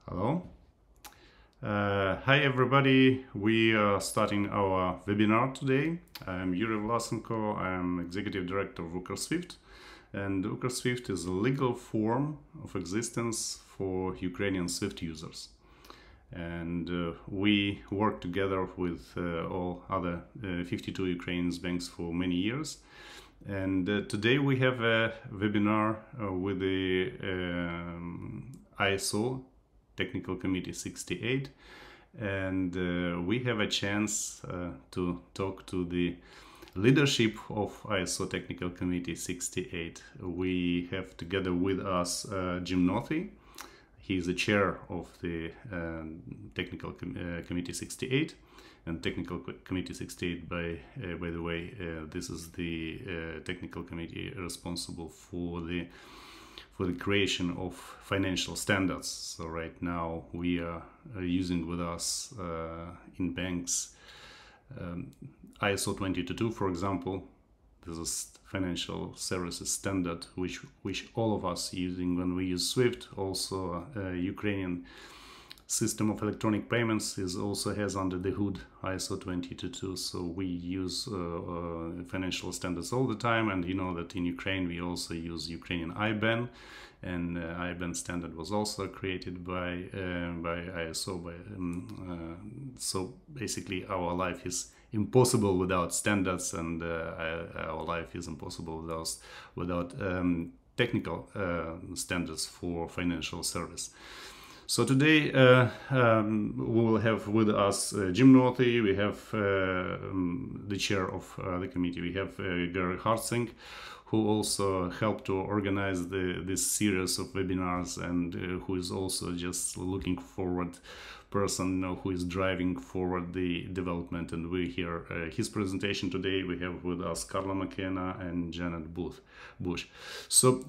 Hello. Hi everybody. We are starting our webinar today. I'm Yuri Vlasenko. I'm Executive Director of UkrSwift. And UkrSwift is a legal form of existence for Ukrainian Swift users. And we work together with all other 52 Ukrainian banks for many years. And today we have a webinar with the ISO Technical Committee 68, and we have a chance to talk to the leadership of ISO Technical Committee 68. We have together with us Jim Northey. He is the chair of the Technical Committee 68. And Technical Committee 68, by the way, this is the technical committee responsible for the creation of financial standards. So right now we are using with us in banks ISO 222, for example. This is financial services standard which all of us using when we use Swift. Also Ukrainian system of electronic payments also has under the hood ISO 222. So we use financial standards all the time, and you know that in Ukraine we also use Ukrainian IBAN, and IBAN standard was also created by ISO. So basically our life is impossible without standards, and our life is impossible without technical standards for financial service. So today we will have with us Jim Northey. We have the chair of the committee. We have Gary Hartsing, who also helped to organize this series of webinars, and who is also just looking forward person who is driving forward the development. And we hear his presentation today. We have with us Carla McKenna and Janet Bush. So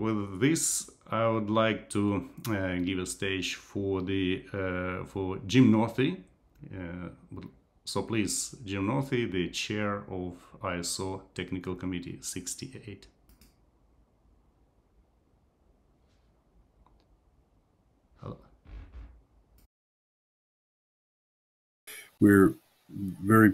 with this, I would like to give a stage for Jim Northey. So please, Jim Northey, the chair of ISO Technical Committee 68. Hello. We're very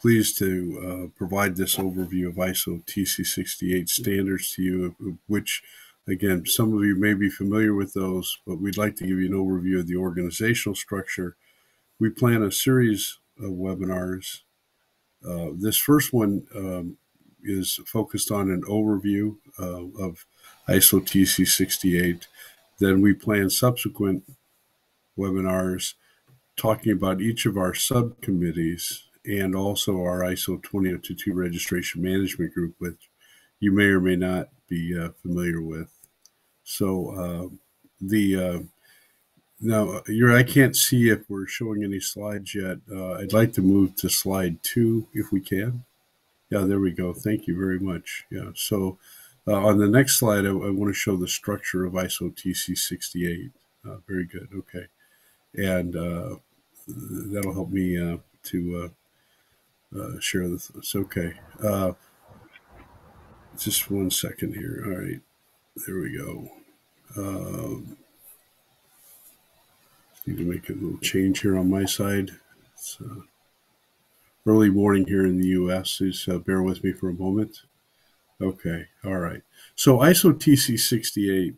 pleased to provide this overview of ISO TC68 standards to you, which, again, some of you may be familiar with those, but we'd like to give you an overview of the organizational structure. We plan a series of webinars. This first one is focused on an overview of ISO TC68. Then we plan subsequent webinars talking about each of our subcommittees and also our ISO 20022 registration management group, which you may or may not be familiar with. So now I can't see if we're showing any slides yet. I'd like to move to slide 2 if we can. Yeah, there we go. Thank you very much. Yeah. So on the next slide, I want to show the structure of ISO TC68. Very good. Okay. And that'll help me to share this. It's okay. Just 1 second here. All right. There we go. Need to make a little change here on my side. It's early morning here in the U.S. Please bear with me for a moment. Okay. All right. So ISO TC68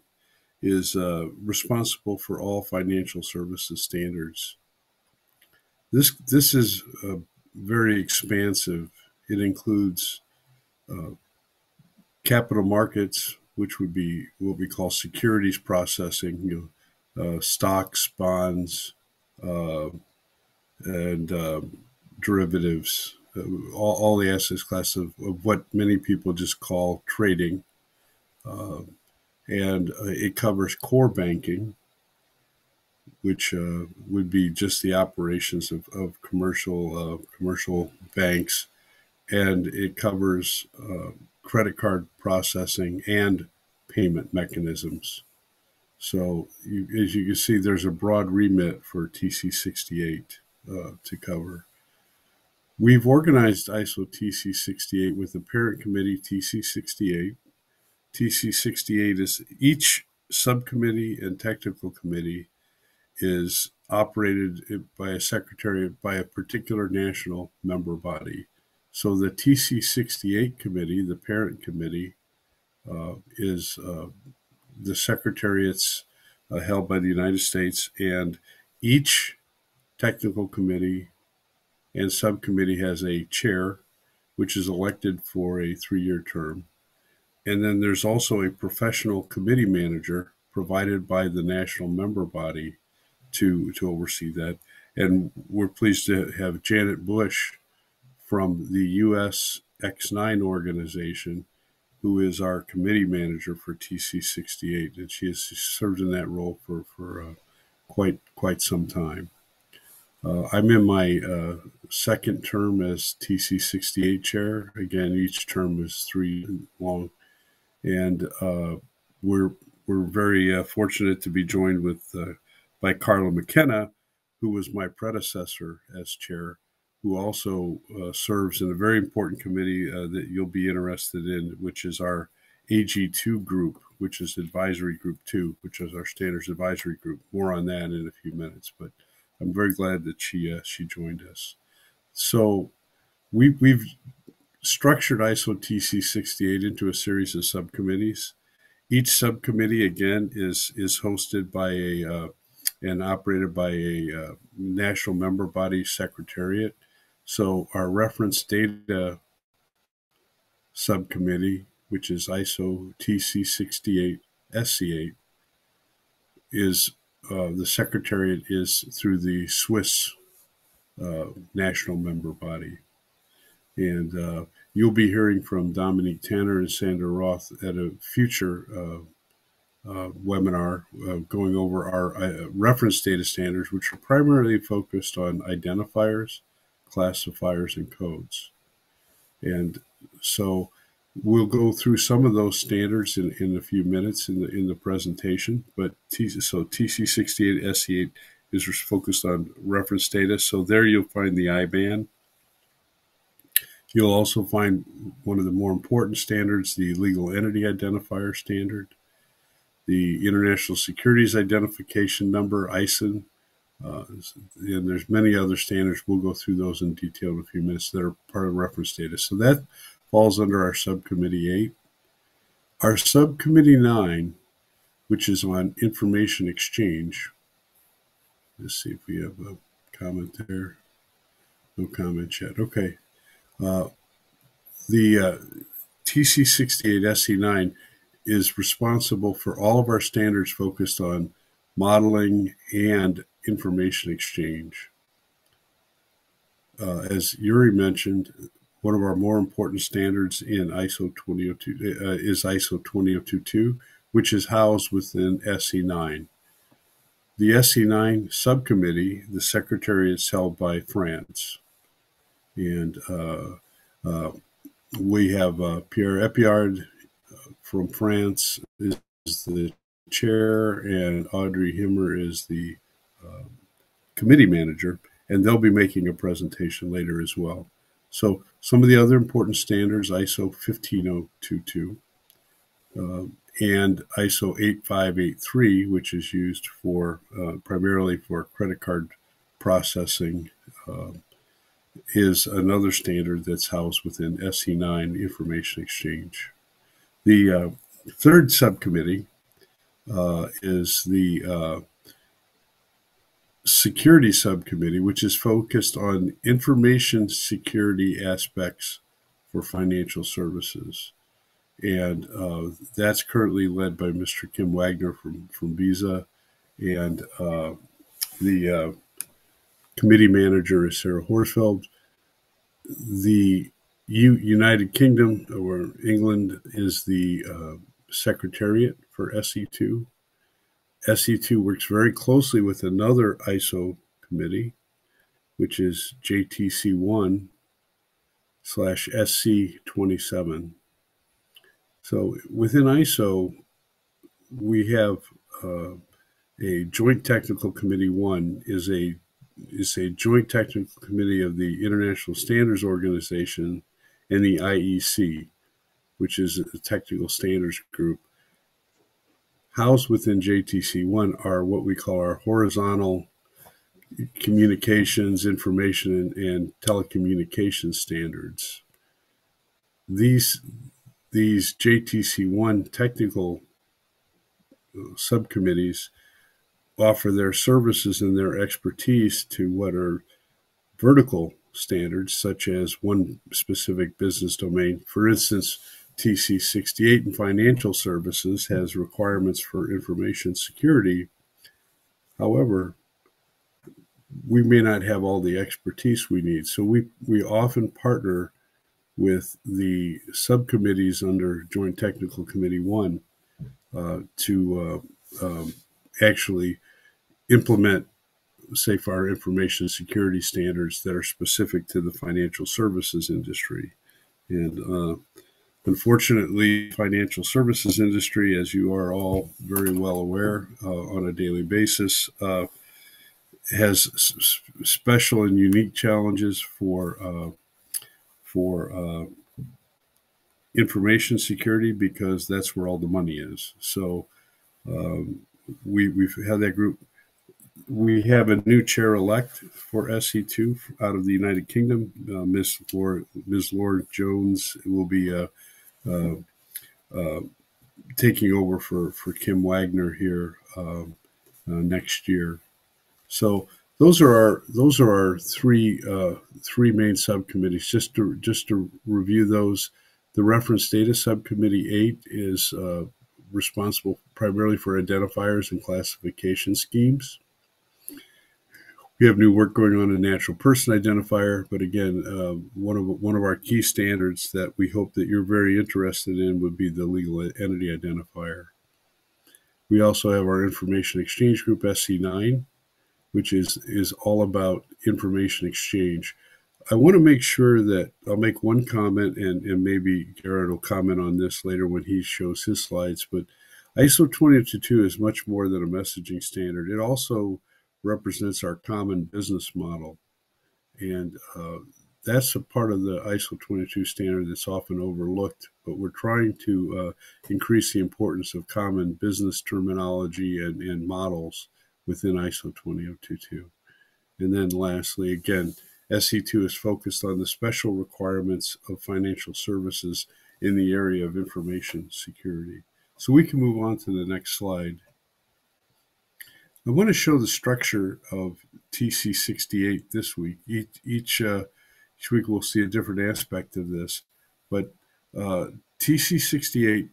is responsible for all financial services standards. This is very expansive. It includes capital markets, which would be what we call securities processing, stocks, bonds, and derivatives, all the asset class of what many people just call trading. And it covers core banking, which would be just the operations of commercial banks, and it covers credit card processing and payment mechanisms. So as you can see, there's a broad remit for TC68 to cover. We've organized ISO TC68 with the parent committee TC68. TC68 is each subcommittee and technical committee is operated by a secretariat by a particular national member body. So the TC68 committee, the parent committee, is the secretariats held by the United States, and each technical committee and subcommittee has a chair, which is elected for a 3-year term. And then there's also a professional committee manager provided by the national member body to oversee that. And we're pleased to have Janet Bush from the US X9 organization, who is our committee manager for TC68. And she has served in that role for quite some time. I'm in my second term as TC68 chair. Again, each term is 3 long. And we're very fortunate to be joined with by Carla McKenna, who was my predecessor as chair, who also serves in a very important committee that you'll be interested in, which is our AG2 group, which is Advisory Group 2, which is our Standards Advisory Group. More on that in a few minutes, but I'm very glad that she joined us. So we've structured ISO TC68 into a series of subcommittees. Each subcommittee, again, is hosted by and operated by a national member body secretariat. So our reference data subcommittee, which is ISO TC68 SC8, is the secretariat is through the Swiss national member body. And you'll be hearing from Dominique Tanner and Sandra Roth at a future webinar going over our reference data standards, which are primarily focused on identifiers, classifiers, and codes. And so we'll go through some of those standards in a few minutes in the presentation. But TC68 SC8 is focused on reference data. So there you'll find the IBAN. You'll also find one of the more important standards, the Legal Entity Identifier Standard, the International Securities Identification Number, ISIN, and there's many other standards. We'll go through those in detail in a few minutes that are part of reference data. So that falls under our Subcommittee 8. Our Subcommittee 9, which is on information exchange. Let's see if we have a comment there. No comment yet. Okay. The TC68 SC9 is responsible for all of our standards focused on modeling and information exchange. As Yuri mentioned, one of our more important standards in ISO 20022 is ISO 20022, which is housed within SC9. The SC9 subcommittee, the secretariat is held by France. And we have Pierre Epiard from France is the chair, and Audrey Himmer is the committee manager, and they'll be making a presentation later as well. So some of the other important standards, ISO 15022 and ISO 8583, which is used for primarily for credit card processing, is another standard that's housed within SC9 information exchange. The third subcommittee is the security subcommittee, which is focused on information security aspects for financial services. And that's currently led by Mr. Kim Wagner from Visa. And the committee manager is Sarah Horsfeld. The United Kingdom, or England, is the secretariat for SC2. SC2 works very closely with another ISO committee, which is JTC1/SC27. So within ISO, we have a Joint Technical Committee 1 is a joint technical committee of the International Standards Organization and the IEC, which is a technical standards group. housed within JTC1 are what we call our horizontal communications, information, and telecommunications standards. These JTC1 technical subcommittees offer their services and their expertise to what are vertical standards, such as one specific business domain. For instance, TC68 in financial services has requirements for information security. However, we may not have all the expertise we need. So we often partner with the subcommittees under Joint Technical Committee 1 to actually implement safe our information security standards that are specific to the financial services industry. And unfortunately, financial services industry, as you are all very well aware on a daily basis, has special and unique challenges for information security because that's where all the money is. So we've had that group. We have a new chair-elect for SC2 out of the United Kingdom. Ms. Laura Jones will be taking over for Kim Wagner here next year. So those are our three main subcommittees. Just to review those, the Reference Data Subcommittee 8 is responsible primarily for identifiers and classification schemes. We have new work going on in natural person identifier, but again, one of our key standards that we hope that you're very interested in would be the legal entity identifier. We also have our information exchange group, SC9, which is all about information exchange. I want to make sure that I'll make one comment, and maybe Garrett will comment on this later when he shows his slides, but ISO 20022 is much more than a messaging standard. It also represents our common business model. And that's a part of the ISO 22 standard that's often overlooked, but we're trying to increase the importance of common business terminology and models within ISO 20022. And then lastly, again, SC2 is focused on the special requirements of financial services in the area of information security. So we can move on to the next slide. I want to show the structure of TC68 this week. Each week we'll see a different aspect of this, but TC68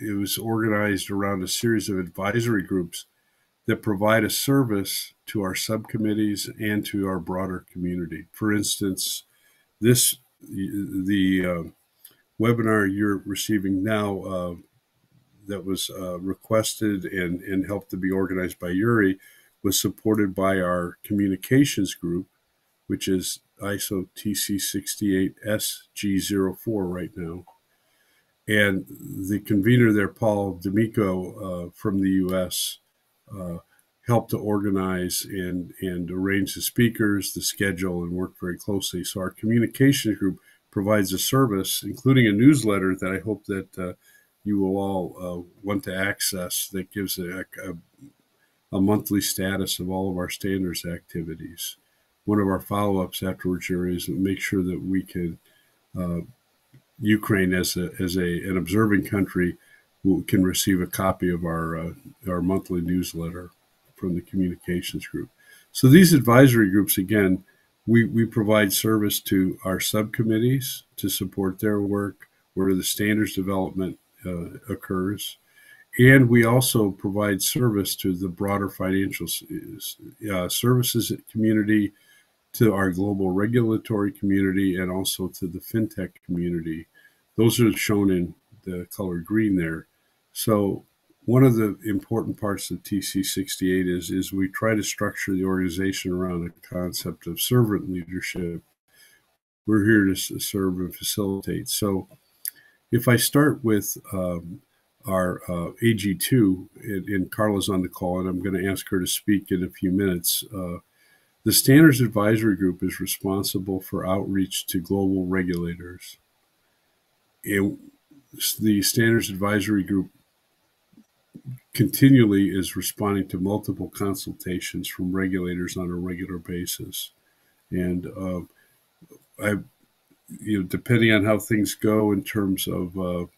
it was organized around a series of advisory groups that provide a service to our subcommittees and to our broader community. For instance, the webinar you're receiving now that was requested and helped to be organized by Yuri was supported by our communications group, which is ISO TC68 SG04 right now. And the convener there, Paul D'Amico from the US, helped to organize and arrange the speakers, the schedule, and work very closely. So our communications group provides a service, including a newsletter that I hope that you will all want to access, that gives a monthly status of all of our standards activities. One of our follow-ups afterwards is to make sure that we can, Ukraine as an observing country can receive a copy of our monthly newsletter from the communications group. So these advisory groups, again, we provide service to our subcommittees to support their work, where the standards development occurs. And we also provide service to the broader financial services community, to our global regulatory community, and also to the fintech community. Those are shown in the color green there. So one of the important parts of TC68 is we try to structure the organization around a concept of servant leadership. We're here to serve and facilitate. So if I start with our AG2, and Carla's on the call, and I'm going to ask her to speak in a few minutes. The Standards Advisory Group is responsible for outreach to global regulators. And the Standards Advisory Group continually is responding to multiple consultations from regulators on a regular basis. And I, depending on how things go in terms of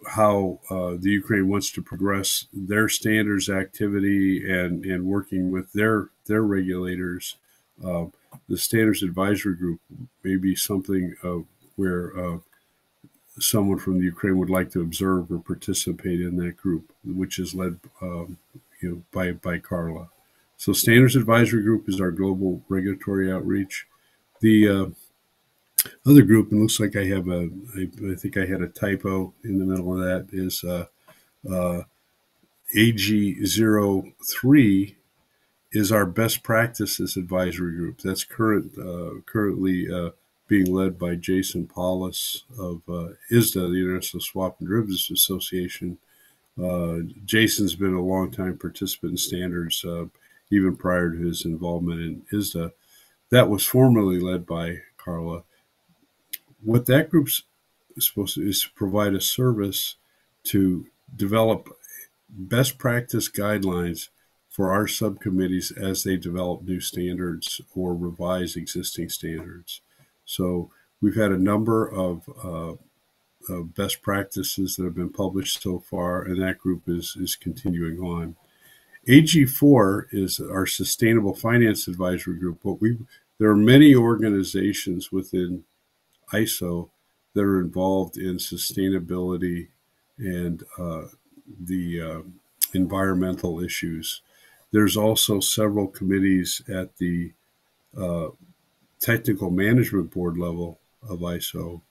how the Ukraine wants to progress their standards activity and working with their regulators, the Standards Advisory Group may be something where someone from the Ukraine would like to observe or participate in that group, which is led by Carla. So Standards Advisory Group is our global regulatory outreach. The other group, and looks like I think I had a typo in the middle of that, is AG03 is our best practices advisory group. That's currently being led by Jason Paulus of ISDA, the International Swap and Derivatives Association. Jason's been a long-time participant in standards, even prior to his involvement in ISDA. That was formerly led by Carla. What that group's supposed to is provide a service to develop best practice guidelines for our subcommittees as they develop new standards or revise existing standards. So we've had a number of best practices that have been published so far, and that group is continuing on. AG4 is our Sustainable Finance Advisory Group, but there are many organizations within ISO that are involved in sustainability and the environmental issues. There's also several committees at the technical management board level of ISO,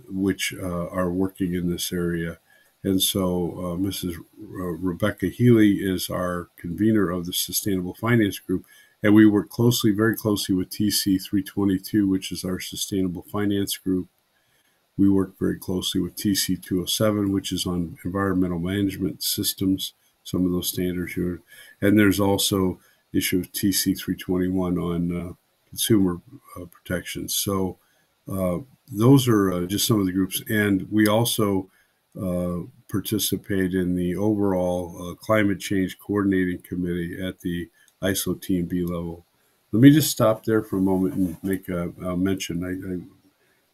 which are working in this area. And so Mrs. Rebecca Healy is our convener of the Sustainable Finance Group. And we work very closely with TC 322, which is our Sustainable Finance Group. We work very closely with TC 207, which is on environmental management systems, some of those standards here. And there's also issue of TC 321 on consumer protections. So those are just some of the groups. And we also participate in the overall Climate Change Coordinating Committee at the ISO Team B level. Let me just stop there for a moment and make a mention.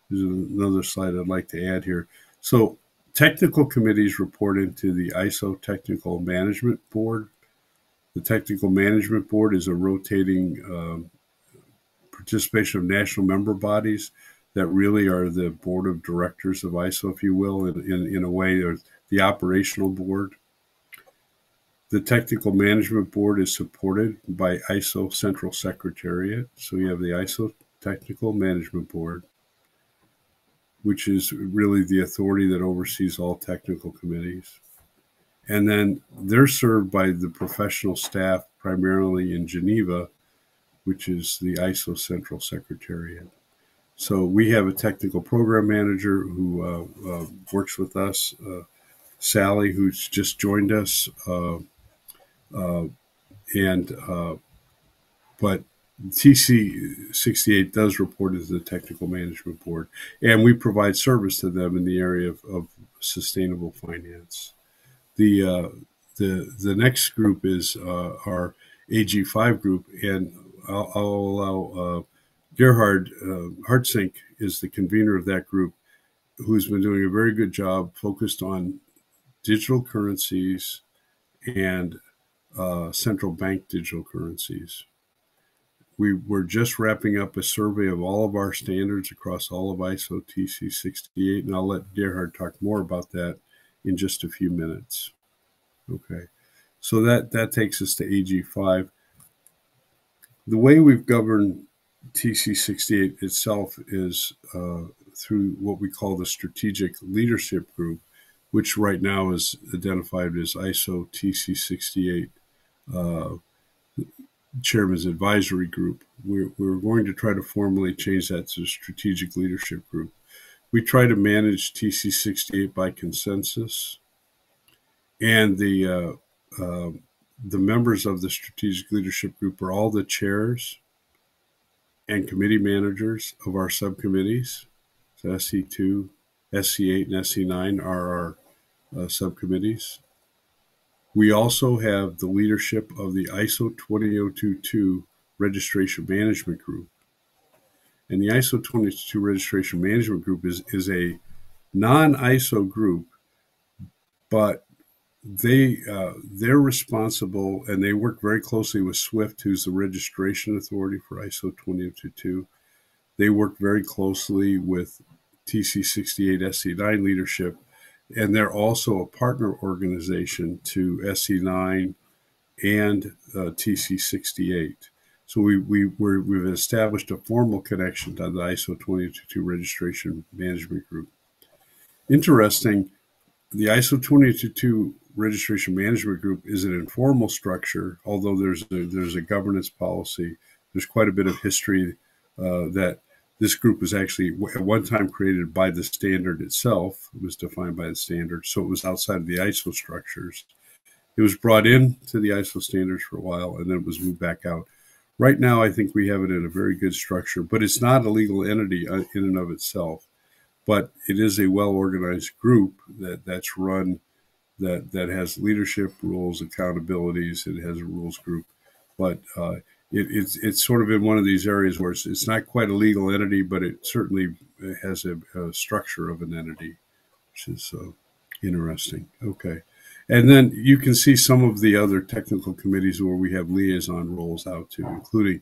There's another slide I'd like to add here. So technical committees report into the ISO Technical Management Board. The Technical Management Board is a rotating participation of national member bodies that really are the board of directors of ISO, if you will, in a way, or the operational board. The Technical Management Board is supported by ISO Central Secretariat. So you have the ISO Technical Management Board, which is really the authority that oversees all technical committees. And then they're served by the professional staff, primarily in Geneva, which is the ISO Central Secretariat. So we have a technical program manager who works with us, Sally, who's just joined us. But TC68 does report to the Technical Management Board, and we provide service to them in the area of sustainable finance. The next group is our AG5 group, and I'll allow Gerhard Hartsink is the convener of that group, who's been doing a very good job focused on digital currencies and central bank digital currencies. We're just wrapping up a survey of all of our standards across all of ISO TC68, and I'll let Gerhard talk more about that in just a few minutes. Okay, so that takes us to AG5. The way we've governed TC68 itself is through what we call the Strategic Leadership Group, which right now is identified as ISO TC68 Chairman's Advisory Group. We're going to try to formally change that to the Strategic Leadership Group. We try to manage TC68 by consensus, and the members of the Strategic Leadership Group are all the chairs and committee managers of our subcommittees. So SC2, SC8, and SC9 are our subcommittees. We also have the leadership of the ISO 20022 Registration Management Group. And the ISO 20022 Registration Management Group is a non-ISO group, but they're responsible, and they work very closely with SWIFT, who's the registration authority for ISO 20022. They work very closely with TC68 SC9 leadership, and they're also a partner organization to SC9 and TC68. So we've established a formal connection to the ISO 20022 Registration Management Group. Interesting, the ISO 20022 Registration Management Group is an informal structure, although there's a governance policy. There's quite a bit of history that this group was actually at one time created by the standard itself. It was defined by the standard, so it was outside of the ISO structures. It was brought in to the ISO standards for a while, and then it was moved back out. Right now, I think we have it in a very good structure, but it's not a legal entity in and of itself. But it is a well-organized group that's run, that has leadership, rules, accountabilities. It has a rules group, but it's sort of in one of these areas where it's not quite a legal entity, but it certainly has a structure of an entity, which is interesting. Okay. And then you can see some of the other technical committees where we have liaison roles out to, including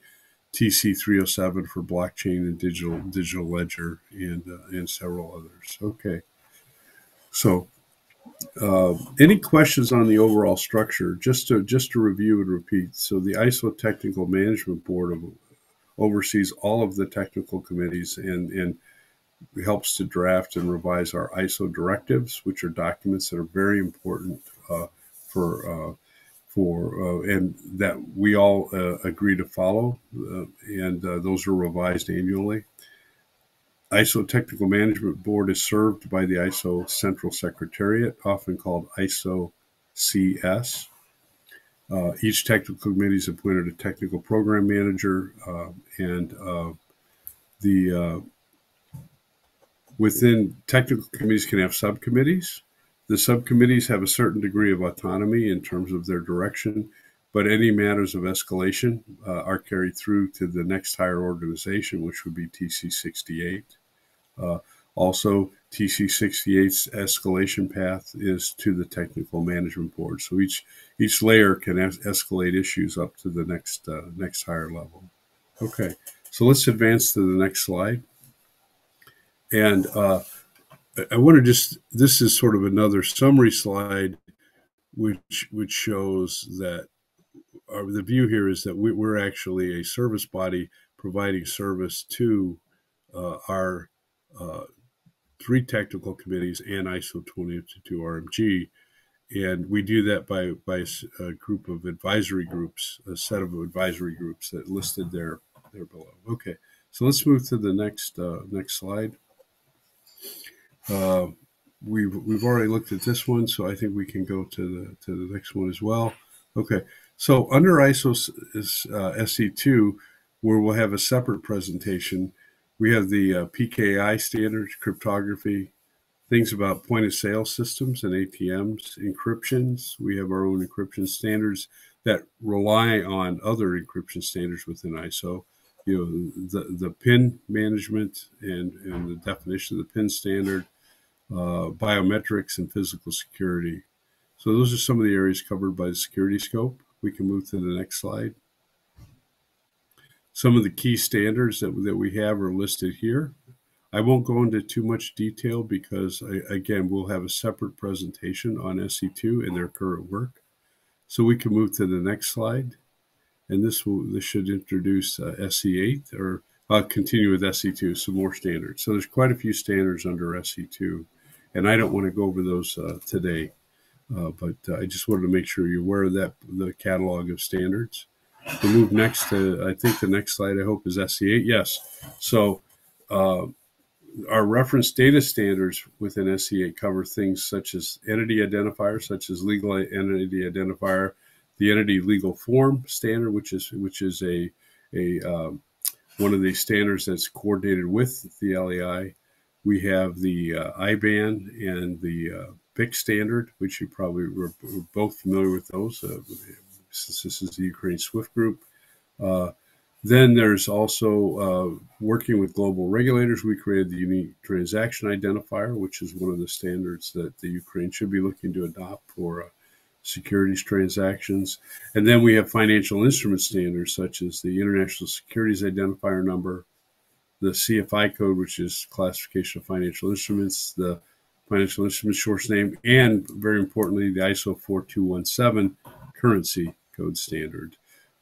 TC 307 for blockchain and digital ledger, and several others. Okay. So any questions on the overall structure? Just to review and repeat. So the ISO Technical Management Board oversees all of the technical committees and helps to draft and revise our ISO directives, which are documents that are very important and that we all agree to follow, and those are revised annually. ISO Technical Management Board is served by the ISO Central Secretariat, often called ISO CS. Each technical committee is appointed a technical program manager, and within technical committees can have subcommittees. The subcommittees have a certain degree of autonomy in terms of their direction, but any matters of escalation are carried through to the next higher organization, which would be TC68. Also, TC68's escalation path is to the Technical Management Board. So each layer can escalate issues up to the next higher level. Okay, so let's advance to the next slide. And I want to this is sort of another summary slide, which shows that the view here is that we're actually a service body providing service to our 3 technical committees and ISO 20022 RMG. And we do that by a group of advisory groups, a set of advisory groups that listed there below. Okay, so let's move to the next slide. We've already looked at this one, so I think we can go to the next one as well. Okay, so under ISO SC2, where we'll have a separate presentation, we have the PKI standards, cryptography, things about point of sale systems and ATMs, encryptions. We have our own encryption standards that rely on other encryption standards within ISO. The PIN management and the definition of the PIN standard, biometrics, and physical security. So those are some of the areas covered by the security scope. We can move to the next slide. Some of the key standards that we have are listed here. I won't go into too much detail because, again, we'll have a separate presentation on SC2 and their current work. So we can move to the next slide. And this should introduce SC8, or I'll continue with SC2, some more standards. So there's quite a few standards under SC2, and I don't want to go over those today, but I just wanted to make sure you're aware of the catalog of standards. We'll move next to, I think the next slide, I hope, is SC8. Yes. So our reference data standards within SC8 cover things such as entity identifier, such as legal entity identifier, the entity legal form standard, which is a one of the standards that's coordinated with the LEI. We have the IBAN and the BIC standard, which you probably were both familiar with those, since this is the Ukraine SWIFT group. Then there's also working with global regulators. We created the Unique Transaction Identifier, which is one of the standards that the Ukraine should be looking to adopt for securities transactions. And then we have financial instrument standards such as the International Securities Identifier number, the CFI code, which is classification of financial instruments, the financial instrument source name, and very importantly, the ISO 4217 currency code standard.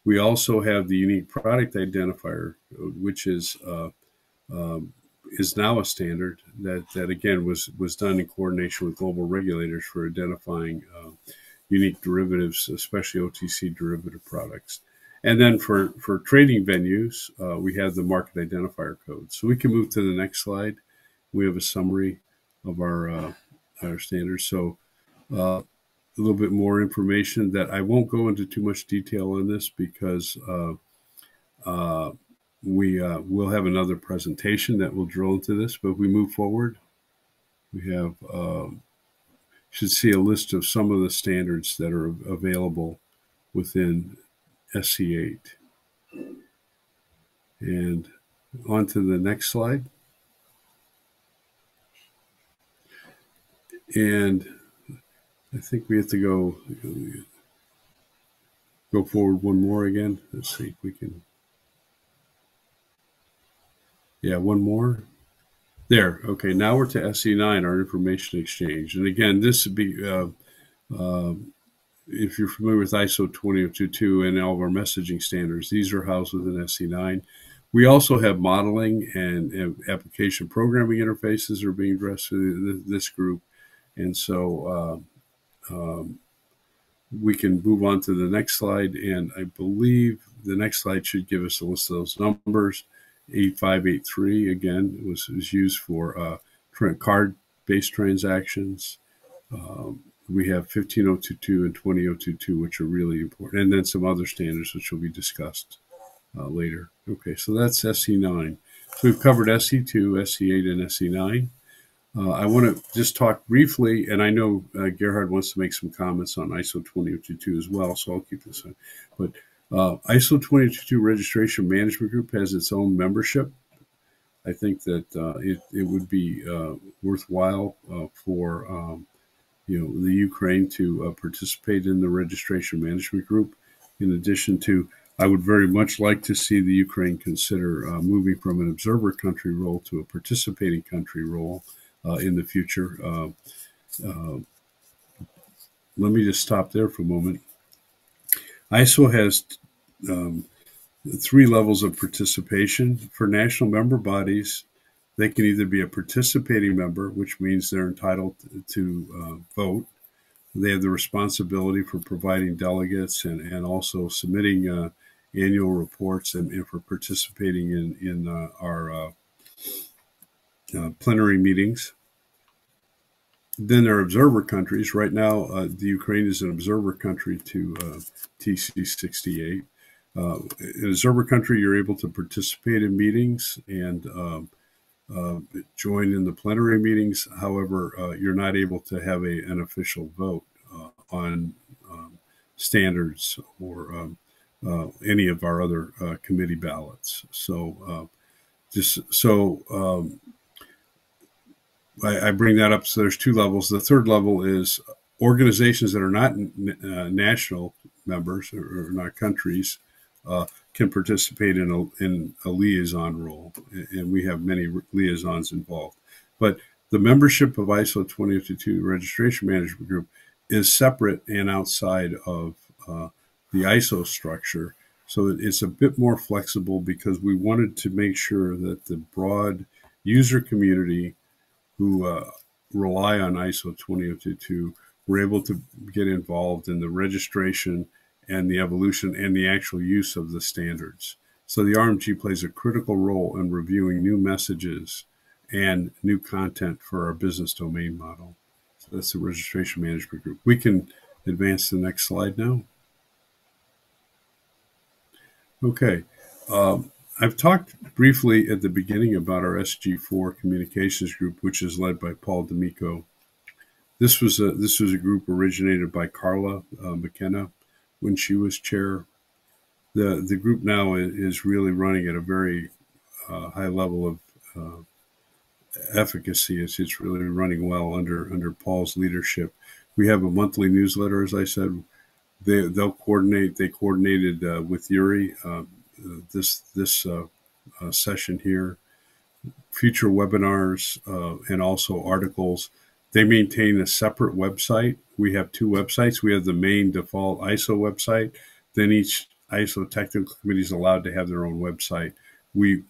We also have the unique product identifier, which is now a standard that again was done in coordination with global regulators for identifying unique derivatives, especially OTC derivative products. And then for trading venues, we have the market identifier code. So we can move to the next slide. We have a summary of our standards. So a little bit more information that I won't go into too much detail on this because we will have another presentation that will drill into this. But if we move forward, we have should see a list of some of the standards that are available within SC8. And on to the next slide. And I think we have to go forward one more again. Let's see if we can. Yeah, one more. There. Okay, now we're to SC9, our information exchange. And again, this would be, if you're familiar with ISO 20022 and all of our messaging standards, these are housed within SC9. We also have modeling and application programming interfaces are being addressed through this group. And so we can move on to the next slide. And I believe the next slide should give us a list of those numbers. 8583, again, was used for card-based transactions. We have 15022 and 20022, which are really important. And then some other standards, which will be discussed later. Okay, so that's SC9. So we've covered SC2, SC8, and SC9. I want to just talk briefly, and I know Gerhard wants to make some comments on ISO 20022 as well, so I'll keep this on. But ISO 20022 Registration Management Group has its own membership. I think that it would be worthwhile for the Ukraine to participate in the Registration Management Group. In addition to, I would very much like to see the Ukraine consider moving from an observer country role to a participating country role in the future. Let me just stop there for a moment. ISO has 3 levels of participation. For national member bodies, they can either be a participating member, which means they're entitled to vote. They have the responsibility for providing delegates and also submitting annual reports and for participating in our plenary meetings. Then there are observer countries. Right now, the Ukraine is an observer country to TC68. In observer country, you're able to participate in meetings and join in the plenary meetings. However, you're not able to have an official vote on standards or any of our other committee ballots. So I bring that up. So there's 2 levels. The third level is organizations that are not national members or not countries can participate in a liaison role, and we have many liaisons involved. But the membership of ISO 20022 Registration Management Group is separate and outside of the ISO structure, so that it's a bit more flexible because we wanted to make sure that the broad user community who rely on ISO 20022 were able to get involved in the registration and the evolution and the actual use of the standards. So the RMG plays a critical role in reviewing new messages and new content for our business domain model. So that's the Registration Management Group. We can advance to the next slide now. Okay. I've talked briefly at the beginning about our SG4 communications group, which is led by Paul D'Amico. This was a group originated by Carla McKenna when she was chair. The group now is really running at a very high level of efficacy. It's really running well under Paul's leadership. We have a monthly newsletter, as I said. They'll coordinate. They coordinated with Yuri this session here, future webinars, and also articles. They maintain a separate website. We have two websites. We have the main default ISO website. Then each ISO technical committee is allowed to have their own website. We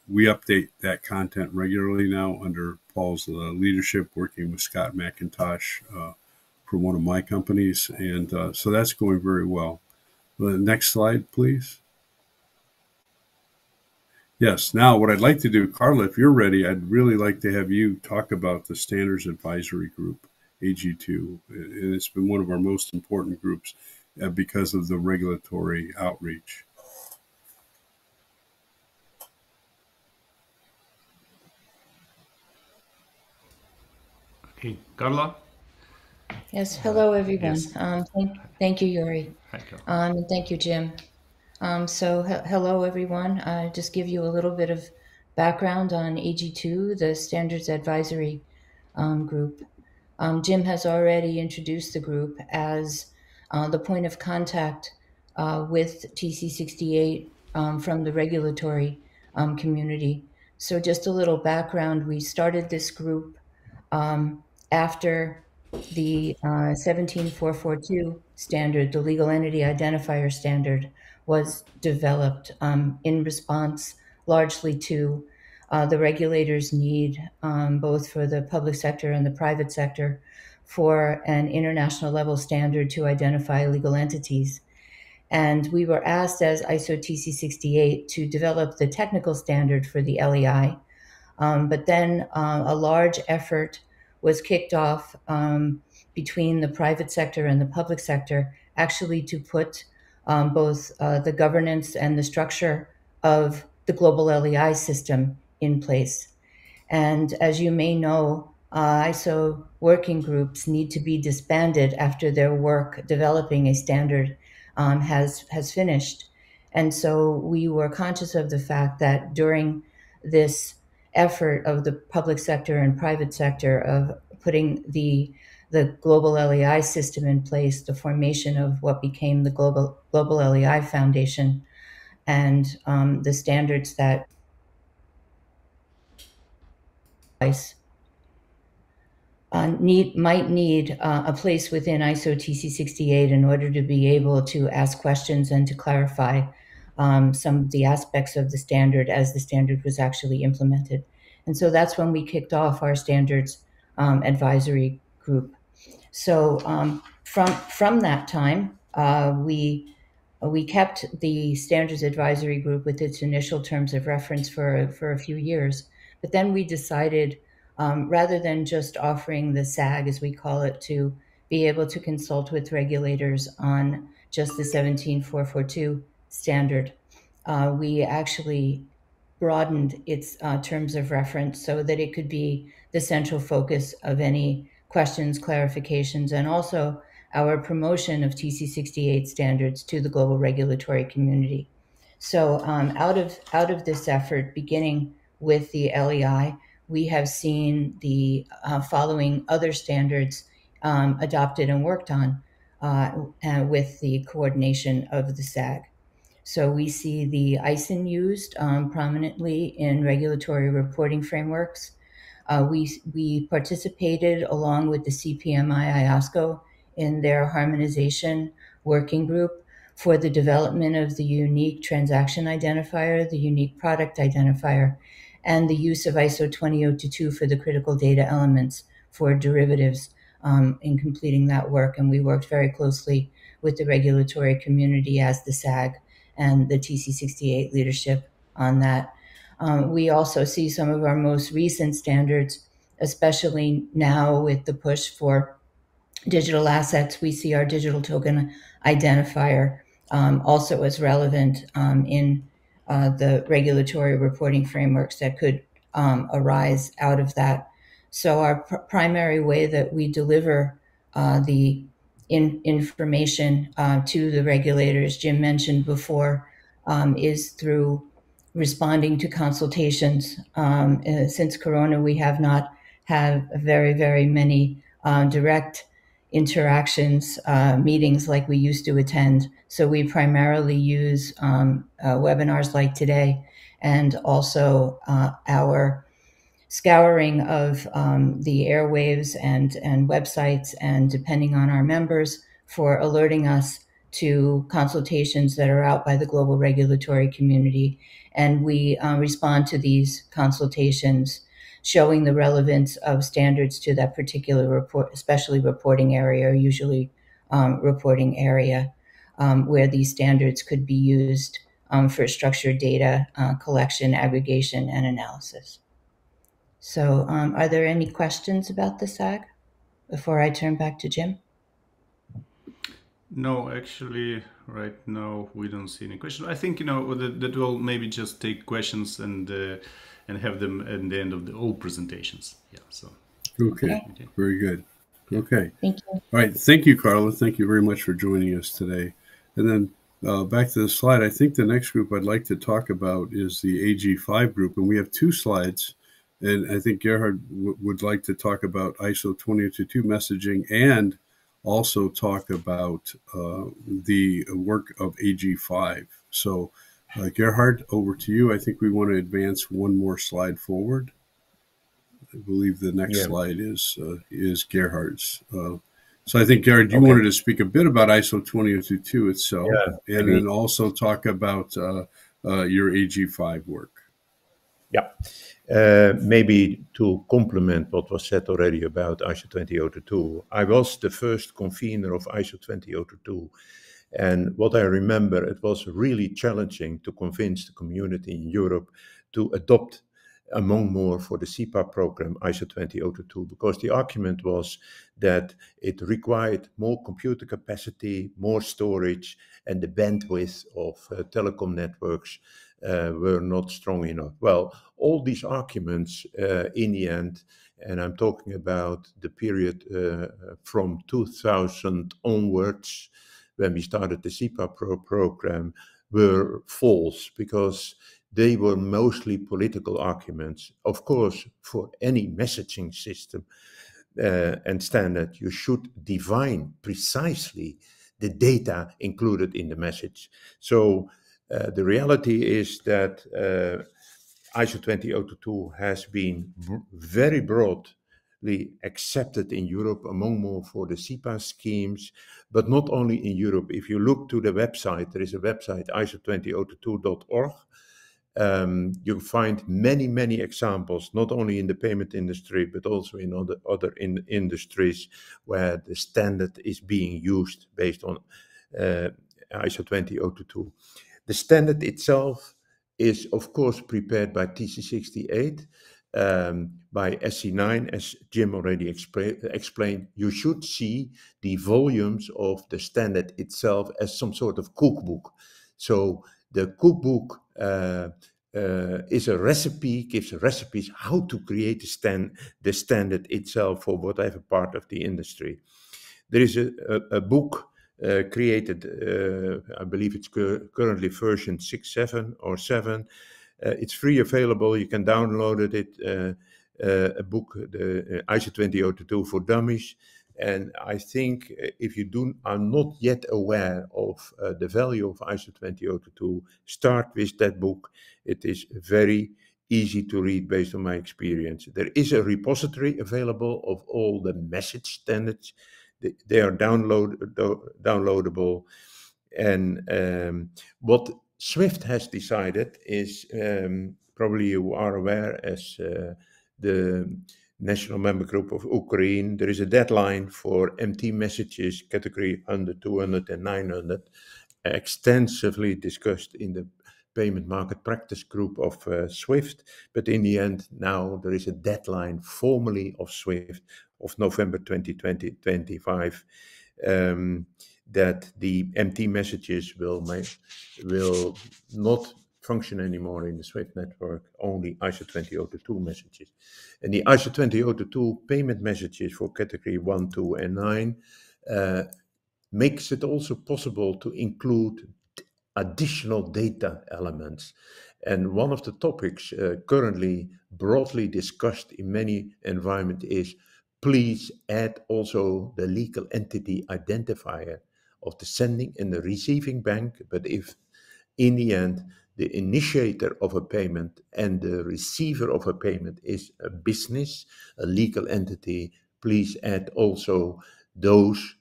update that content regularly now under Paul's leadership, working with Scott McIntosh from one of my companies, and so that's going very well. The next slide, please. Yes. Now, what I'd like to do, Carla, if you're ready, I'd really like to have you talk about the Standards Advisory Group, AG2. And it's been one of our most important groups because of the regulatory outreach. Okay, Carla? Yes, hello, everyone. Yes. Thank you, Yuri. Hi, Carla. Thank you, Jim. Hello, everyone. I'll just give you a little bit of background on AG2, the Standards Advisory Group. Jim has already introduced the group as the point of contact with TC68 from the regulatory community. So just a little background, we started this group after the 17442 standard, the legal entity identifier standard, was developed in response largely to the regulators' need, both for the public sector and the private sector, for an international level standard to identify legal entities. And we were asked as ISO TC68 to develop the technical standard for the LEI. But then a large effort was kicked off between the private sector and the public sector, actually to put both the governance and the structure of the global LEI system in place. And as you may know, ISO working groups need to be disbanded after their work developing a standard has finished. And so we were conscious of the fact that during this effort of the public sector and private sector of putting the global LEI system in place, the formation of what became the global LEI Foundation, and the standards that might need a place within ISO TC68 in order to be able to ask questions and to clarify some of the aspects of the standard as the standard was actually implemented. And so that's when we kicked off our standards advisory group. So from that time, we kept the standards advisory group with its initial terms of reference for a few years. But then we decided, rather than just offering the SAG, as we call it, to be able to consult with regulators on just the 17442 standard, we actually broadened its terms of reference so that it could be the central focus of any questions, clarifications, and also our promotion of TC68 standards to the global regulatory community. So out of this effort, beginning with the LEI, we have seen the following other standards adopted and worked on with the coordination of the SAG. So we see the ISIN used prominently in regulatory reporting frameworks. We participated along with the CPMI IOSCO in their harmonization working group for the development of the unique transaction identifier, the unique product identifier, and the use of ISO 20022 for the critical data elements for derivatives in completing that work. And we worked very closely with the regulatory community as the SAG and the TC68 leadership on that. We also see some of our most recent standards, especially now with the push for digital assets. We see our digital token identifier also as relevant in the regulatory reporting frameworks that could arise out of that. So our primary way that we deliver the information to the regulators, Jim mentioned before, is through responding to consultations. Since Corona, we have not had very, very many direct interactions, meetings like we used to attend. So we primarily use webinars like today, and also our scouring of the airwaves and websites, and depending on our members, for alerting us to consultations that are out by the global regulatory community. And we respond to these consultations, showing the relevance of standards to that particular report, especially reporting area, or usually reporting area, where these standards could be used for structured data collection, aggregation, and analysis. So are there any questions about the SAG before I turn back to Jim? No, actually, right now we don't see any questions. I think, that we'll maybe just take questions and have them at the end of all presentations. Yeah. So. Okay. Very good. Okay. Thank you. All right. Thank you, Carla. Thank you very much for joining us today. And then back to the slide. I think the next group I'd like to talk about is the AG5 group, and we have 2 slides. And I think Gerhard would like to talk about ISO 20022 messaging and also talk about the work of AG5. So, Gerhard, over to you. I think we want to advance one more slide forward. I believe the next slide is Gerhard's. So I think, Gerhard, you wanted to speak a bit about ISO 20022 itself, and then also talk about your AG5 work. Yeah. Maybe to complement what was said already about ISO 20022, I was the first convener of ISO 20022. And what I remember, it was really challenging to convince the community in Europe to adopt, among more, for the CIPA program, ISO 20022, because the argument was that it required more computer capacity, more storage, and the bandwidth of telecom networks were not strong enough. Well, all these arguments in the end, and I'm talking about the period from 2000 onwards, when we started the CIPA program, were false, because they were mostly political arguments. Of course, for any messaging system and standard, you should define precisely the data included in the message. So the reality is that ISO 20022 has been very broadly accepted in Europe, among more for the CIPA schemes, but not only in Europe. If you look to the website, there is a website, iso2002.org. You'll find many examples, not only in the payment industry, but also in other industries where the standard is being used based on ISO 20022. The standard itself is, of course, prepared by TC68, by SC9, as Jim already explained. You should see the volumes of the standard itself as some sort of cookbook. So the cookbook is a recipe, gives recipes how to create the standard itself for whatever part of the industry. There is a book created, I believe it's currently version 6.7 or 7. It's free available. You can download it. A book, the ISO 20022 for Dummies. And I think if you are not yet aware of the value of ISO 20022, start with that book. It is very easy to read based on my experience. There is a repository available of all the message standards. They are downloadable. And what SWIFT has decided is, probably you are aware, as the National Member Group of Ukraine, there is a deadline for MT messages, category 100, 200, and 900, extensively discussed in the Payment Market Practice Group of SWIFT. But in the end, now there is a deadline formally of SWIFT of November 2025, that the MT messages will not function anymore in the SWIFT network, only ISO 20022 messages. And the ISO 20022 payment messages for category 1, 2, and 9 makes it also possible to include additional data elements. And one of the topics currently broadly discussed in many environments is, please add also the legal entity identifier of the sending and the receiving bank. But if in the end the initiator of a payment and the receiver of a payment is a business, a legal entity, please add also those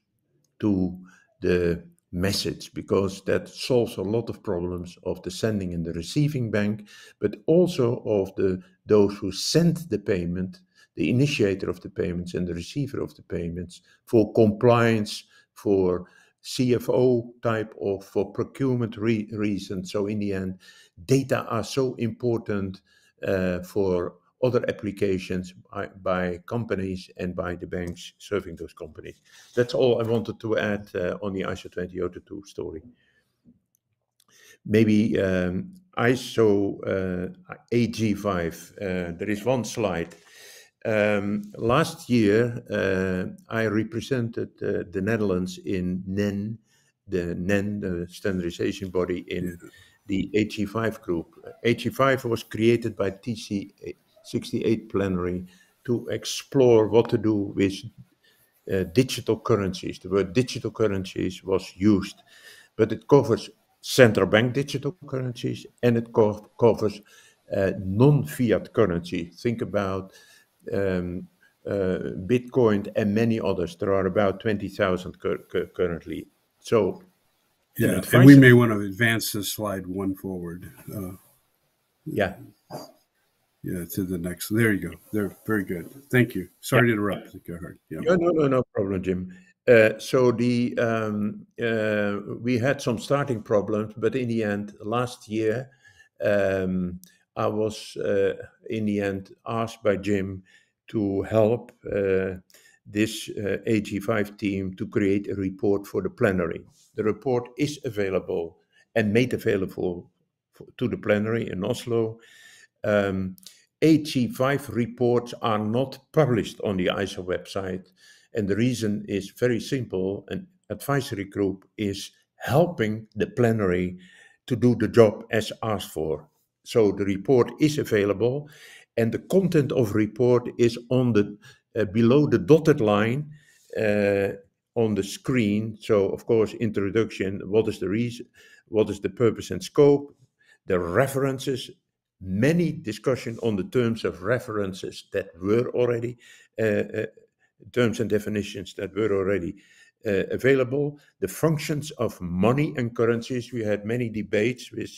to the message, because that solves a lot of problems of the sending and the receiving bank, but also of those who send the payment, the initiator of the payments and the receiver of the payments, for compliance, for CFO type of, for procurement reasons. So in the end, data are so important for other applications by companies and by the banks serving those companies. That's all I wanted to add on the ISO 20022 story. Maybe ISO AG5, there is one slide. Last year, I represented the Netherlands in NEN, the standardization body in the AG5 group. AG5 was created by TC68 plenary to explore what to do with digital currencies. The word digital currencies was used, but it covers central bank digital currencies and it covers non-fiat currency. Think about Bitcoin and many others. There are about 20,000 currently. So, yeah, and we may want to advance this slide one forward. Yeah, to the next. There you go. They're very good. Thank you. Sorry to interrupt, Gerhard. Yeah. No problem, Jim. So we had some starting problems, but in the end, last year, I was in the end asked by Jim to help this AG5 team to create a report for the plenary. The report is available and made available to the plenary in Oslo. AG5 reports are not published on the ISO website, and the reason is very simple. An advisory group is helping the plenary to do the job as asked for. So the report is available, and the content of report is on the below the dotted line on the screen. So of course, introduction, what is the reason, what is the purpose and scope, the references, many discussion on the terms of references that were already terms and definitions that were already available, the functions of money and currencies. We had many debates with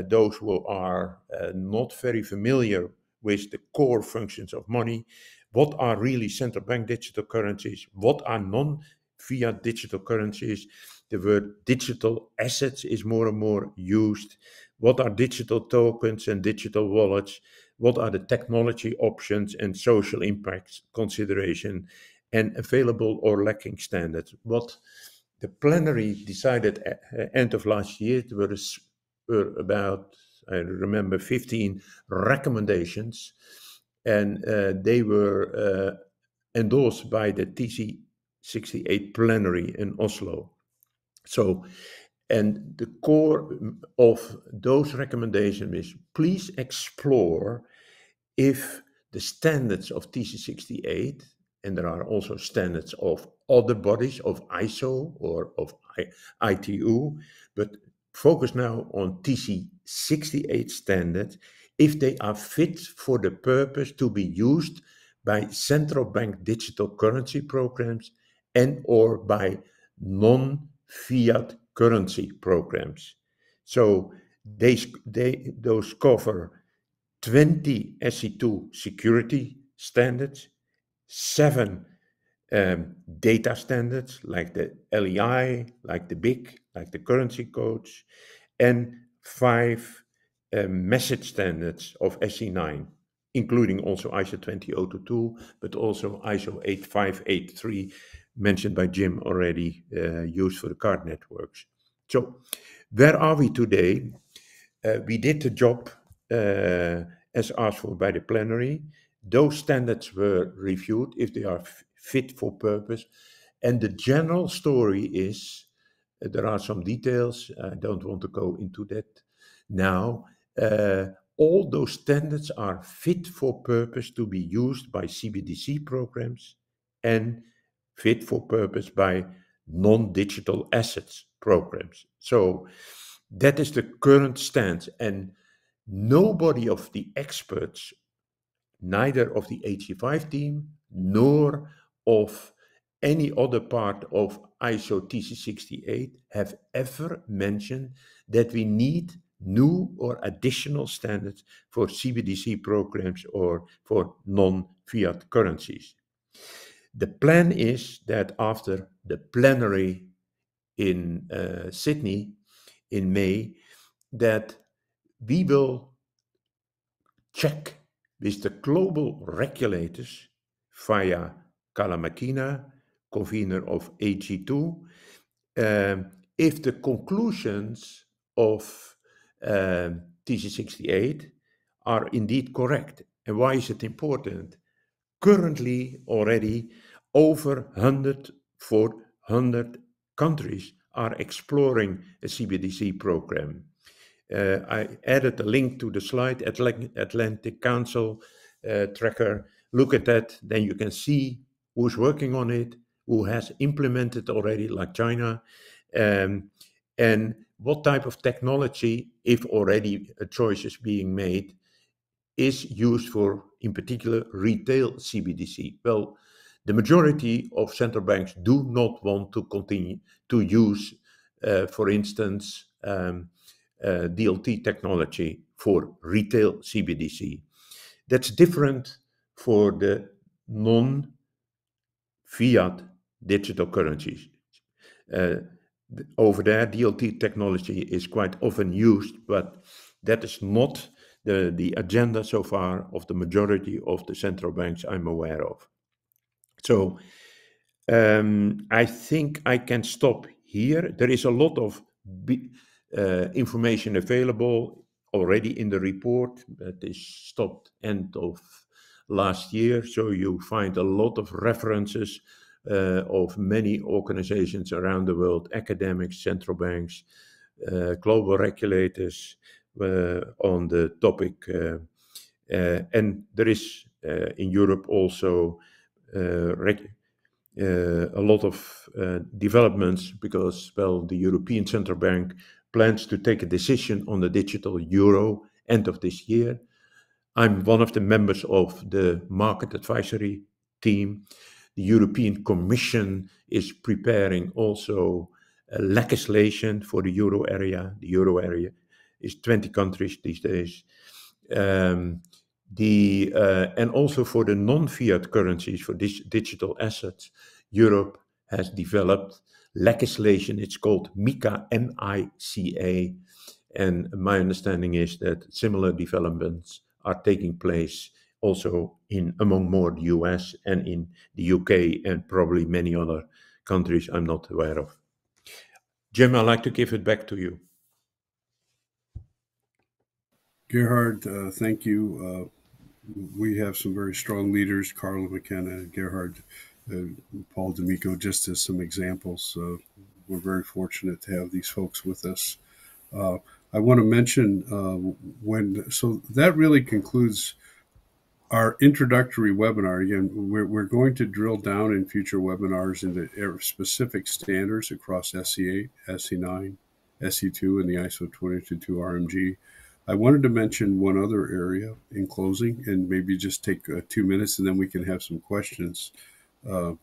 those who are not very familiar with the core functions of money. What are really central bank digital currencies? What are non-fiat digital currencies? The word digital assets is more and more used. What are digital tokens and digital wallets? What are the technology options and social impacts consideration and available or lacking standards? What the plenary decided at end of last year, there were about, I remember, 15 recommendations, and they were endorsed by the TC68 plenary in Oslo. So, and the core of those recommendations is, please explore if the standards of TC68, and there are also standards of other bodies of ISO or of ITU, but focus now on TC68 standards, if they are fit for the purpose to be used by central bank digital currency programs and or by non-fiat currency programs. So those cover 20 SC2 security standards, 7 data standards like the LEI, like the BIC, like the currency codes, and 5 message standards of SC9, including also ISO 20022, but also ISO 8583, mentioned by Jim already, used for the card networks. So where are we today? we did the job as asked for by the plenary. Those standards were reviewed if they are fit for purpose. And the general story is, there are some details, I don't want to go into that now. All those standards are fit for purpose to be used by CBDC programs and fit for purpose by non-digital assets programs. So that is the current stance, and nobody of the experts, neither of the HC5 team nor of any other part of ISO TC68 have ever mentioned that we need new or additional standards for CBDC programs or for non-fiat currencies. The plan is that after the plenary in Sydney in May, that we will check with the global regulators via Kala Makina, convener of AG2, if the conclusions of TC68 are indeed correct. And why is it important? Currently, already over 400 countries are exploring a CBDC program. I added a link to the slide, Atlantic Council tracker. Look at that, then you can see who's working on it, who has implemented already, like China, and what type of technology, if already a choice is being made, is used for, in particular, retail CBDC. Well, the majority of central banks do not want to continue to use, for instance, DLT technology for retail CBDC. That's different for the non-fiat digital currencies. Over there, DLT technology is quite often used, but that is not the agenda so far of the majority of the central banks I'm aware of. So I think I can stop here. There is a lot of information available already in the report that is stopped end of last year. So you find a lot of references of many organizations around the world, academics, central banks, global regulators on the topic. And there is in Europe also a lot of developments because, well, the European Central Bank plans to take a decision on the digital euro end of this year. I'm one of the members of the market advisory team. The European Commission is preparing also legislation for the euro area. The euro area is 20 countries these days. And also for the non-fiat currencies, for digital assets, Europe has developed legislation. It's called MiCA, M-I-C-A. And my understanding is that similar developments are taking place also among more the US and in the UK and probably many other countries I'm not aware of. Jim, I'd like to give it back to you. Gerhard, thank you. We have some very strong leaders, Carla McKenna, Gerhard, Paul D'Amico, just as some examples. We're very fortunate to have these folks with us. I want to mention so that really concludes our introductory webinar. Again, we're going to drill down in future webinars into specific standards across SC8, SC9, SC2, and the ISO 222 RMG. I wanted to mention one other area in closing, and maybe just take 2 minutes, and then we can have some questions. In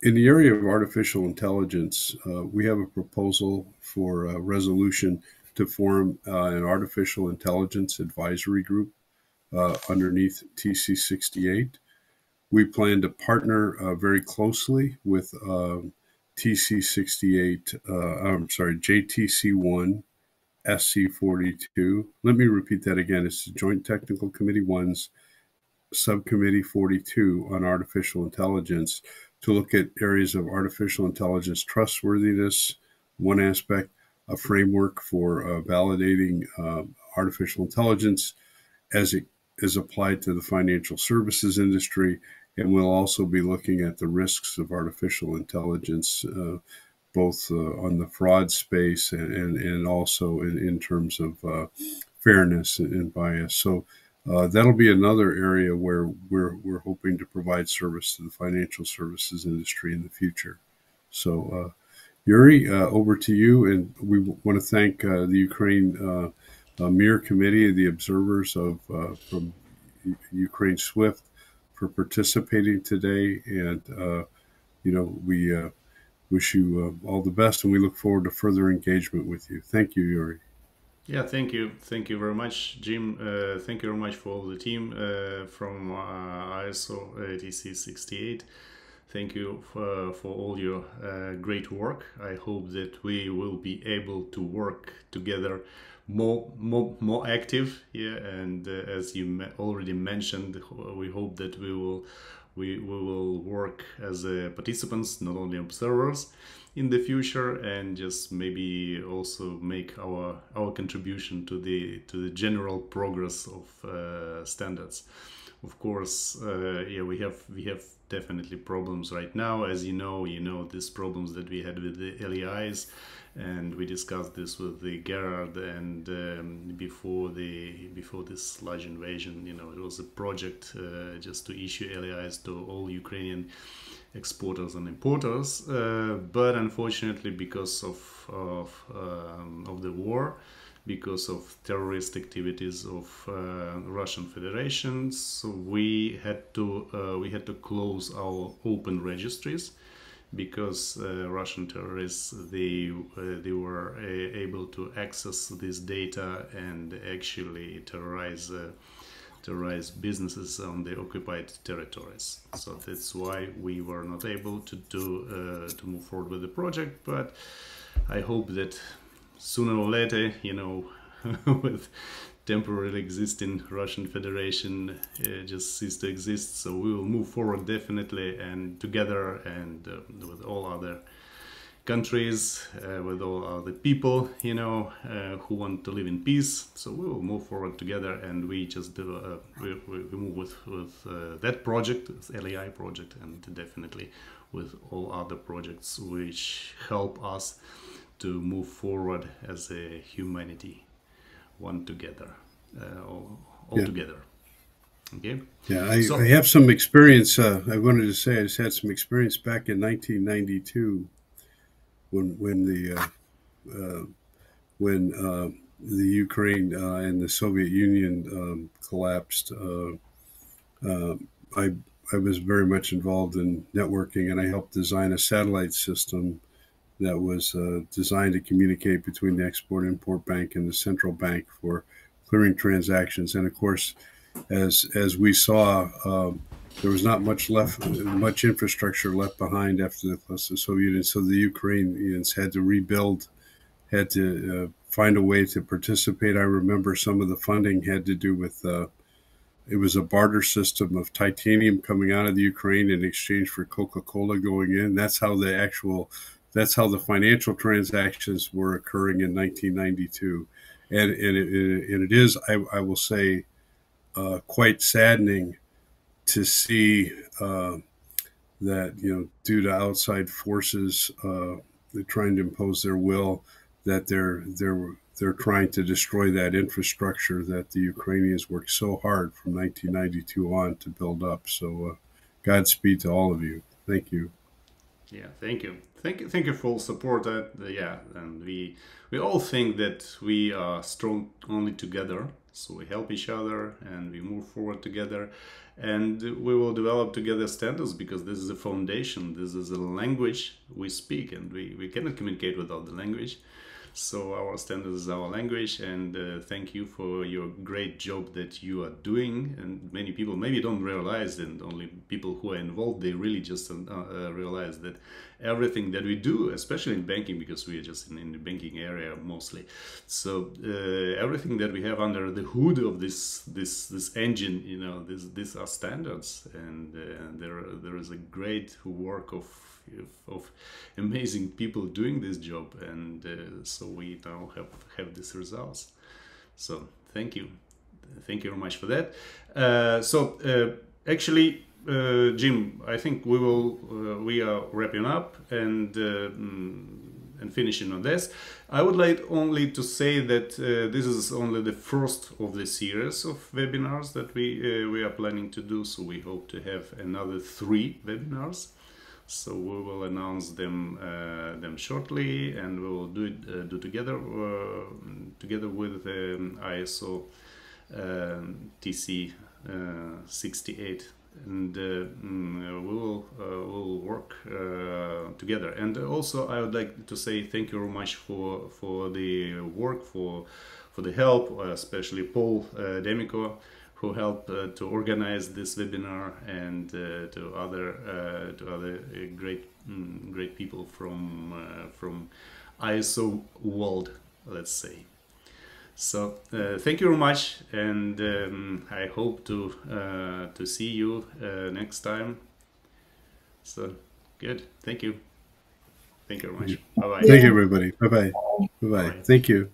the area of artificial intelligence, we have a proposal for a resolution to form an artificial intelligence advisory group underneath TC68. We plan to partner very closely with TC68, JTC1, SC42. Let me repeat that again. It's the Joint Technical Committee 1's Subcommittee 42 on Artificial Intelligence to look at areas of artificial intelligence trustworthiness, one aspect, a framework for validating artificial intelligence as it is applied to the financial services industry. And we'll also be looking at the risks of artificial intelligence, both on the fraud space and also in terms of fairness and bias. So that'll be another area where we're hoping to provide service to the financial services industry in the future. So, Yuri, over to you. And we want to thank the Ukraine Mir Committee, the observers from Ukraine SWIFT, for participating today. And, we wish you all the best, and we look forward to further engagement with you. Thank you, Yuri. Yeah, thank you. Thank you very much, Jim. Thank you very much for all the team from ISO TC68. Thank you for all your great work. I hope that we will be able to work together more active. Yeah, and as you already mentioned, we hope that we will work as participants, not only observers, in the future, and just maybe also make our contribution to the general progress of standards. Of course, yeah, we have definitely problems right now. As you know these problems that we had with the LEIs, and we discussed this with the Gerard, and before this large invasion, it was a project just to issue LEIs to all Ukrainian exporters and importers, but unfortunately, because of the war, because of terrorist activities of Russian Federation, so we had to close our open registries, because Russian terrorists they were able to access this data and actually terrorize businesses on the occupied territories. So that's why we were not able to move forward with the project. But I hope that sooner or later, with temporarily existing Russian Federation just cease to exist. So we will move forward definitely, and together, and with all other countries, with all other people, who want to live in peace. So we will move forward together, and we just do we move with that project, LEI project, and definitely with all other projects which help us to move forward as a humanity, one together, all together. Okay. Yeah, I have some experience. I wanted to say I just had some experience back in 1992 when the Ukraine and the Soviet Union collapsed. I was very much involved in networking, and I helped design a satellite system that was designed to communicate between the Export-Import Bank and the central bank for clearing transactions. And of course, as we saw, there was not much infrastructure left behind after the Soviet Union. So the Ukrainians had to rebuild, had to find a way to participate. I remember some of the funding had to do with it was a barter system of titanium coming out of the Ukraine in exchange for Coca-Cola going in. That's how the financial transactions were occurring in 1992. And it is, I will say, quite saddening to see that, due to outside forces they're trying to impose their will, that they're trying to destroy that infrastructure that the Ukrainians worked so hard from 1992 on to build up. So Godspeed to all of you. Thank you. Yeah, thank you for all support. Yeah, and we all think that we are strong only together. So we help each other and we move forward together, and we will develop together standards, because this is a foundation. This is a language we speak, and we cannot communicate without the language. So our standards is our language, and thank you for your great job that you are doing. And many people maybe don't realize, and only people who are involved, they really just realize that everything that we do, especially in banking, because we are just in the banking area mostly. So everything that we have under the hood of this engine, these are standards, and there is a great work of amazing people doing this job. And so so we now have these results. So thank you very much for that. Actually, Jim, I think we are wrapping up and finishing on this. I would like only to say that this is only the first of the series of webinars that we are planning to do. So we hope to have another 3 webinars. So we will announce them shortly, and we will do together with ISO TC 68. And we will work together. And also, I would like to say thank you very much for the work, for the help, especially Paul Demico, who helped to organize this webinar, and to other great people from ISO world, let's say. So thank you very much, and I hope to see you next time. So good. Thank you very much. Bye bye. Thank you, everybody. Bye bye. Bye bye. Thank you.